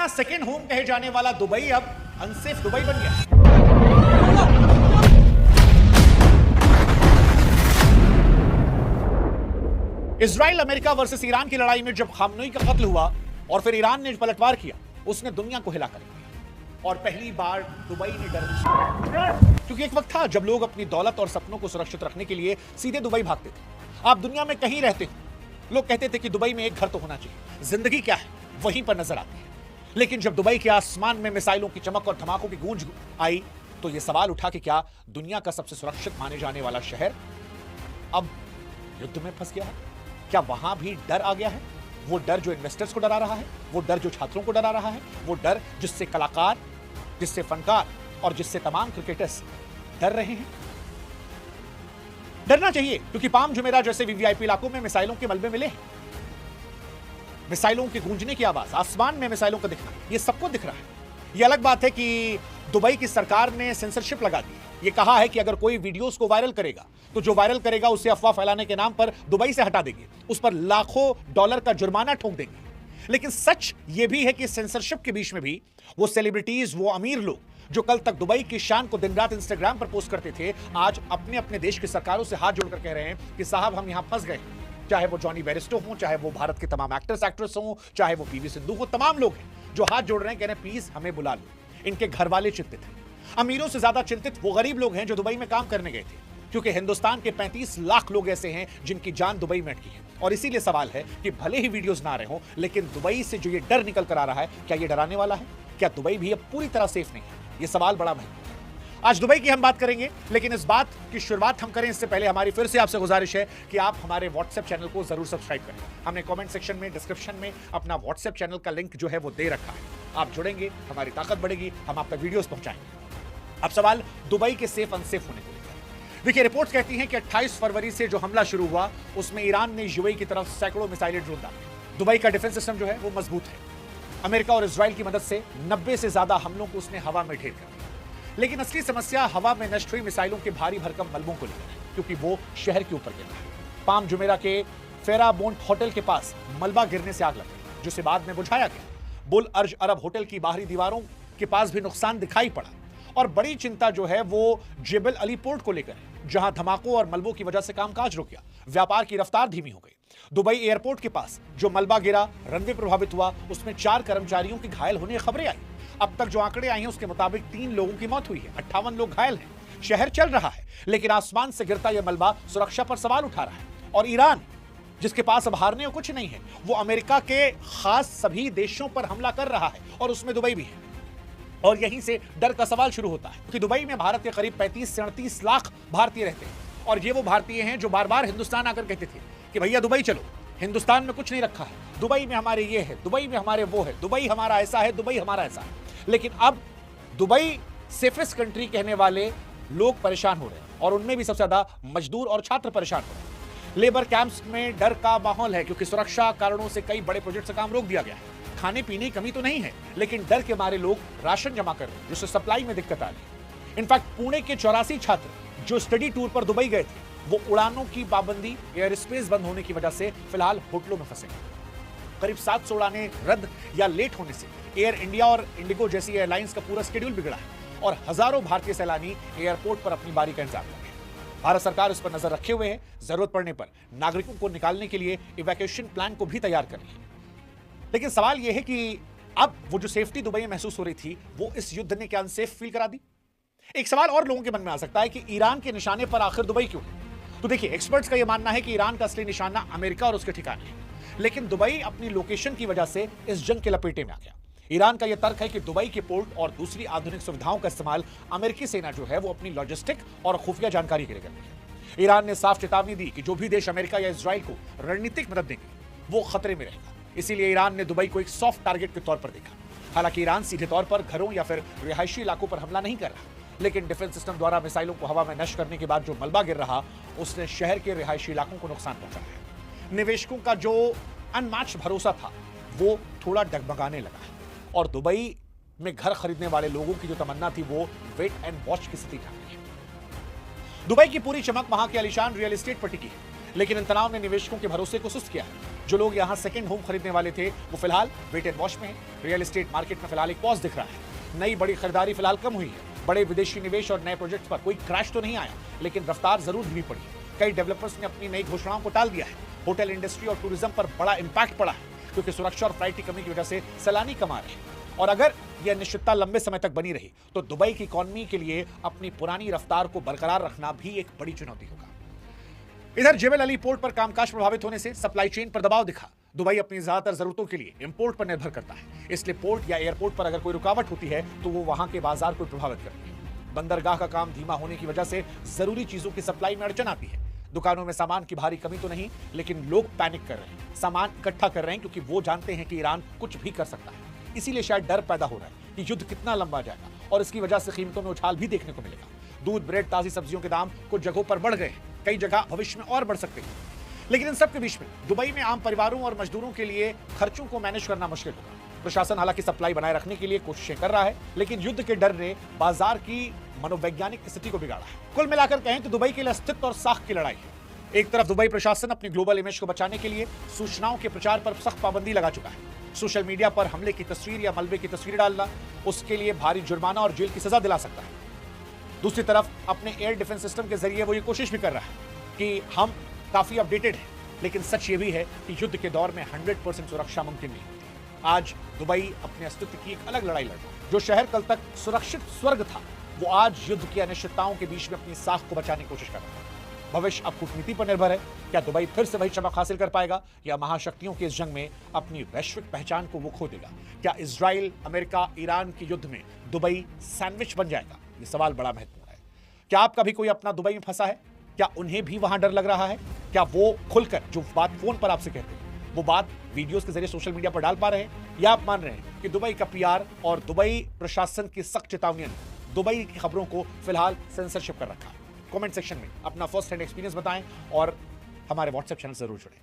अपना second home कहे जाने वाला दुबई अब अनसेफ दुबई बन गया। इजराइल अमेरिका वर्सेस ईरान की लड़ाई में जब खामनेई का कत्ल हुआ और फिर ईरान ने पलटवार किया, उसने दुनिया को हिला कर दिया। और पहली बार दुबई ने डर, क्योंकि एक वक्त था जब लोग अपनी दौलत और सपनों को सुरक्षित रखने के लिए सीधे दुबई भागते थे। आप दुनिया में कहीं रहते हो, लोग कहते थे कि दुबई में एक घर तो होना चाहिए, जिंदगी क्या है वहीं पर नजर आती है। लेकिन जब दुबई के आसमान में मिसाइलों की चमक और धमाकों की गूंज आई तो यह सवाल उठा कि क्या दुनिया का सबसे सुरक्षित माने जाने वाला शहर अब युद्ध में फंस गया है? क्या वहां भी डर आ गया है? वो डर जो इन्वेस्टर्स को डरा रहा है, वो डर जो छात्रों को डरा रहा है, वो डर जिससे कलाकार, जिससे फनकार और जिससे तमाम क्रिकेटर्स डर रहे हैं। डरना चाहिए, क्योंकि पाम जुमेरा जैसे वीवीआईपी इलाकों में मिसाइलों के मलबे मिले हैं। मिसाइलों के गूंजने की आवाज, आसमान में मिसाइलों का दिखना, ये सबको दिख रहा है। ये अलग बात है कि दुबई की सरकार ने सेंसरशिप लगा दी। ये कहा है कि अगर कोई वीडियोस को वायरल करेगा तो जो वायरल करेगा उसे अफवाह फैलाने के नाम पर दुबई से हटा देंगे, उस पर लाखों डॉलर का जुर्माना ठोक देंगे। लेकिन सच ये भी है कि सेंसरशिप के बीच में भी वो सेलिब्रिटीज, वो अमीर लोग जो कल तक दुबई की शान को दिन रात इंस्टाग्राम पर पोस्ट करते थे, आज अपने अपने देश की सरकारों से हाथ जोड़कर कह रहे हैं कि साहब हम यहां फंस गए। चाहे वो जॉनी बेरिस्टो हो, चाहे वो भारत के तमाम एक्टर्स एक्ट्रेस हो, चाहे वो पीवी सिंधु हो, तमाम लोग हैं जो हाथ जोड़ रहे हैं, कह रहे हैं प्लीज हमें बुला लो। इनके घर वाले चिंतित हैं। अमीरों से ज्यादा चिंतित वो गरीब लोग हैं जो दुबई में काम करने गए थे, क्योंकि हिंदुस्तान के 35 लाख लोग ऐसे हैं जिनकी जान दुबई में अटकी है। और इसीलिए सवाल है कि भले ही वीडियोस ना रहे हो, लेकिन दुबई से जो ये डर निकल कर आ रहा है, क्या ये डराने वाला है? क्या दुबई भी अब पूरी तरह सेफ नहीं है? ये सवाल बड़ा महत्वपूर्ण है। आज दुबई की हम बात करेंगे, लेकिन इस बात की शुरुआत हम करें इससे पहले हमारी फिर से आपसे गुजारिश है कि आप हमारे व्हाट्सएप चैनल को जरूर सब्सक्राइब करें। हमने कमेंट सेक्शन में, डिस्क्रिप्शन में अपना व्हाट्सएप चैनल का लिंक जो है वो दे रखा है। आप जुड़ेंगे, हमारी ताकत बढ़ेगी, हम आप तक वीडियोस पहुंचाएंगे। अब सवाल दुबई के सेफ अनसेफ होने को लेकर। देखिए, रिपोर्ट्स कहती हैं कि 28 फरवरी से जो हमला शुरू हुआ उसमें ईरान ने यूएई की तरफ सैकड़ों मिसाइलें ड्रोन डाले। दुबई का डिफेंस सिस्टम जो है वो मजबूत है। अमेरिका और इजराइल की मदद से 90 से ज्यादा हमलों को उसने हवा में ढेर कर दिया। लेकिन असली समस्या हवा में नष्ट हुई मिसाइलों के भारी भरकम मलबों को लेकर है, क्योंकि वो शहर के ऊपर गिर रहा है। पाम जुमेरा के फेराबोंट होटल के पास मलबा गिरने से आग लग गई, जिसे बाद में बुझाया गया। बुल अर्ज अरब होटल की बाहरी दीवारों के पास भी नुकसान दिखाई पड़ा। और बड़ी चिंता जो है वो जेबल अली पोर्ट को लेकर है, जहां धमाकों और मलबों की वजह से कामकाज रुक गया, व्यापार की रफ्तार धीमी हो गई। दुबई एयरपोर्ट के पास जो मलबा गिरा, रनवे प्रभावित हुआ, उसमें 4 कर्मचारियों की घायल होने की खबरें आई। अब तक जो आंकड़े आए हैं उसके मुताबिक 3 लोगों की मौत हुई है, 58 लोग घायल हैं। शहर चल रहा है, लेकिन आसमान से गिरता यह मलबा सुरक्षा पर सवाल उठा रहा है। और ईरान, जिसके पास अब हारने को कुछ नहीं है, वो अमेरिका के खास सभी देशों पर हमला कर रहा है, और उसमें दुबई भी है। और यहीं से डर का सवाल शुरू होता है, क्योंकि दुबई में भारत के करीब 35 से 38 लाख भारतीय रहते हैं। और ये वो भारतीय हैं जो बार बार हिंदुस्तान आकर कहते थे कि भैया दुबई चलो, हिंदुस्तान में कुछ नहीं रखा है, दुबई में हमारे ये है, दुबई में हमारे वो है, दुबई हमारा ऐसा है, दुबई हमारा ऐसा है। लेकिन अब दुबई सेफेस्ट कंट्री कहने वाले लोग परेशान हो रहे हैं, और उनमें भी सबसे ज्यादा मजदूर और छात्र परेशान हो रहे हैं। लेबर कैंप्स में डर का माहौल है, क्योंकि सुरक्षा कारणों से कई बड़े प्रोजेक्ट से काम रोक दिया गया है। खाने पीने की कमी तो नहीं है, लेकिन डर के मारे लोग राशन जमा कर रहे हैं, जिससे सप्लाई में दिक्कत आ रही है। इनफैक्ट पुणे के 84 छात्र जो स्टडी टूर पर दुबई गए थे, वो उड़ानों की पाबंदी, एयर स्पेस बंद होने की वजह से फिलहाल होटलों में फंसे। करीब 700 उड़ानें रद्द या लेट होने से एयर इंडिया और इंडिगो जैसी एयरलाइंस का पूरा शेड्यूल बिगड़ा है, और हजारों भारतीय सैलानी एयरपोर्ट पर अपनी बारी का इंतजार कर रहे हैं। भारत सरकार इस पर नजर रखे हुए है, जरूरत पड़ने पर नागरिकों को निकालने के लिए इवैक्यूएशन प्लान को भी तैयार कर रही है। लेकिन सवाल यह है कि अब वो जो सेफ्टी दुबई में महसूस हो रही थी, वो इस युद्ध ने क्या अनसेफ फील करा दी? एक सवाल और लोगों के मन में आ सकता है कि ईरान के निशाने पर आखिर दुबई क्यों? तो देखिए, एक्सपर्ट्स का यह मानना है कि ईरान का असली निशाना अमेरिका और उसके ठिकाने है, लेकिन दुबई अपनी लोकेशन की वजह से इस जंग के लपेटे में आ गया। ईरान का यह तर्क है कि दुबई के पोर्ट और दूसरी आधुनिक सुविधाओं का इस्तेमाल अमेरिकी सेना जो है वो अपनी लॉजिस्टिक और खुफिया जानकारी के लिए कर रही है। ईरान ने साफ चेतावनी दी कि जो भी देश अमेरिका या इजराइल को रणनीतिक मदद देंगे वो खतरे में रहेगा। इसीलिए ईरान ने दुबई को एक सॉफ्ट टारगेट के तौर पर देखा। हालांकि ईरान सीधे तौर पर घरों या फिर रिहायशी इलाकों पर हमला नहीं कर रहा, लेकिन डिफेंस सिस्टम द्वारा मिसाइलों को हवा में नष्ट करने के बाद जो मलबा गिर रहा, उसने शहर के रिहायशी इलाकों को नुकसान पहुंचाया है। निवेशकों का जो अनमैच्ड भरोसा था वो थोड़ा डगमगाने लगा, और दुबई में घर खरीदने वाले लोगों की जो तमन्ना थी वो वेट एंड वॉच की स्थिति था। दुबई की पूरी चमक वहां के आलीशान रियल एस्टेट पर टिकी है, लेकिन इन तनाव ने निवेशकों के भरोसे को सुस्त किया है। जो लोग यहाँ सेकंड होम खरीदने वाले थे वो फिलहाल वेट एंड वॉच में है। रियल एस्टेट मार्केट में फिलहाल एक पॉज दिख रहा है। नई बड़ी खरीदारी फिलहाल कम हुई है। बड़े विदेशी निवेश और नए प्रोजेक्ट्स पर कोई क्रैश तो नहीं आया, लेकिन रफ्तार जरूर धीमी पड़ी। कई डेवलपर्स ने अपनी नई घोषणाओं को टाल दिया है। होटल इंडस्ट्री और टूरिज्म पर बड़ा इंपैक्ट पड़ा है, क्योंकि सुरक्षा और फ्लाइट की कमी की वजह से सैलानी कम आ रहे हैं। और अगर यह अनिश्चितता लंबे समय तक बनी रही तो दुबई की इकोनॉमी के लिए अपनी पुरानी रफ्तार को बरकरार रखना भी एक बड़ी चुनौती होगा। इधर जेबल अली पोर्ट पर कामकाज प्रभावित होने से सप्लाई चेन पर दबाव दिखा। दुबई अपनी ज्यादातर जरूरतों के लिए इंपोर्ट पर निर्भर करता है, इसलिए पोर्ट या एयरपोर्ट पर अगर कोई रुकावट होती है तो वो वहां के बाजार को प्रभावित करती है। बंदरगाह का काम धीमा होने की वजह से जरूरी चीजों की सप्लाई में अड़चन आती है। दुकानों में सामान की भारी कमी तो नहीं, लेकिन लोग पैनिक कर रहे हैं, सामान इकट्ठा कर रहे हैं, क्योंकि वो जानते हैं कि ईरान कुछ भी कर सकता है। इसीलिए शायद डर पैदा हो रहा है कि युद्ध कितना लंबा जाएगा और इसकी वजह से कीमतों में उछाल भी देखने को मिलेगा। दूध, ब्रेड, ताजी सब्जियों के दाम कुछ जगहों पर बढ़ गए हैं, कई जगह भविष्य में और बढ़ सकते हैं। लेकिन इन सब के बीच में दुबई में आम परिवारों और मजदूरों के लिए खर्चों को मैनेज करना मुश्किल होगा। प्रशासन हालांकि सप्लाई बनाए रखने के लिए कोशिशें कर रहा है, लेकिन युद्ध के डर ने बाजार की मनोवैज्ञानिक स्थिति को बिगाड़ा है। कुल मिलाकर कहें तो दुबई के लिए अस्तित्व और साख की लड़ाई है। एक तरफ दुबई प्रशासन अपनी ग्लोबल इमेज को बचाने के लिए सूचनाओं के प्रचार पर सख्त पाबंदी लगा चुका है। सोशल मीडिया पर हमले की तस्वीर या मलबे की तस्वीर डालना उसके लिए भारी जुर्माना और जेल की सजा दिला सकता है। दूसरी तरफ अपने एयर डिफेंस सिस्टम के जरिए वो ये कोशिश भी कर रहा है कि हम काफी अपडेटेड हैं, लेकिन सच ये भी है कि युद्ध के दौर में 100% सुरक्षा मुमकिन नहीं होती। आज दुबई अपने अस्तित्व की एक अलग लड़ाई लड़ रहा है। जो शहर कल तक सुरक्षित स्वर्ग था, वो आज युद्ध की अनिश्चितताओं के बीच में अपनी साख को बचाने की कोशिश कर रहा है। भविष्य अब कूटनीति पर निर्भर है। क्या दुबई फिर से वही चमक हासिल कर पाएगा, या महाशक्तियों की इस जंग में अपनी वैश्विक पहचान को वो खो देगा? क्या इजराइल, अमेरिका, ईरान के युद्ध में दुबई सैंडविच बन जाएगा? ये सवाल बड़ा महत्वपूर्ण है। क्या आपका भी कोई अपना दुबई में फंसा है? क्या उन्हें भी वहां डर लग रहा है? क्या वो खुलकर जो बात फोन पर आपसे कहते हैं वो बात वीडियोस के जरिए सोशल मीडिया पर डाल पा रहे हैं, या आप मान रहे हैं कि दुबई का पीआर और दुबई प्रशासन की सख्त चेतावनियों ने दुबई की खबरों को फिलहाल सेंसरशिप कर रखा है? कमेंट सेक्शन में अपना फर्स्ट हैंड एक्सपीरियंस बताएं और हमारे व्हाट्सएप चैनल से जरूर जुड़ें।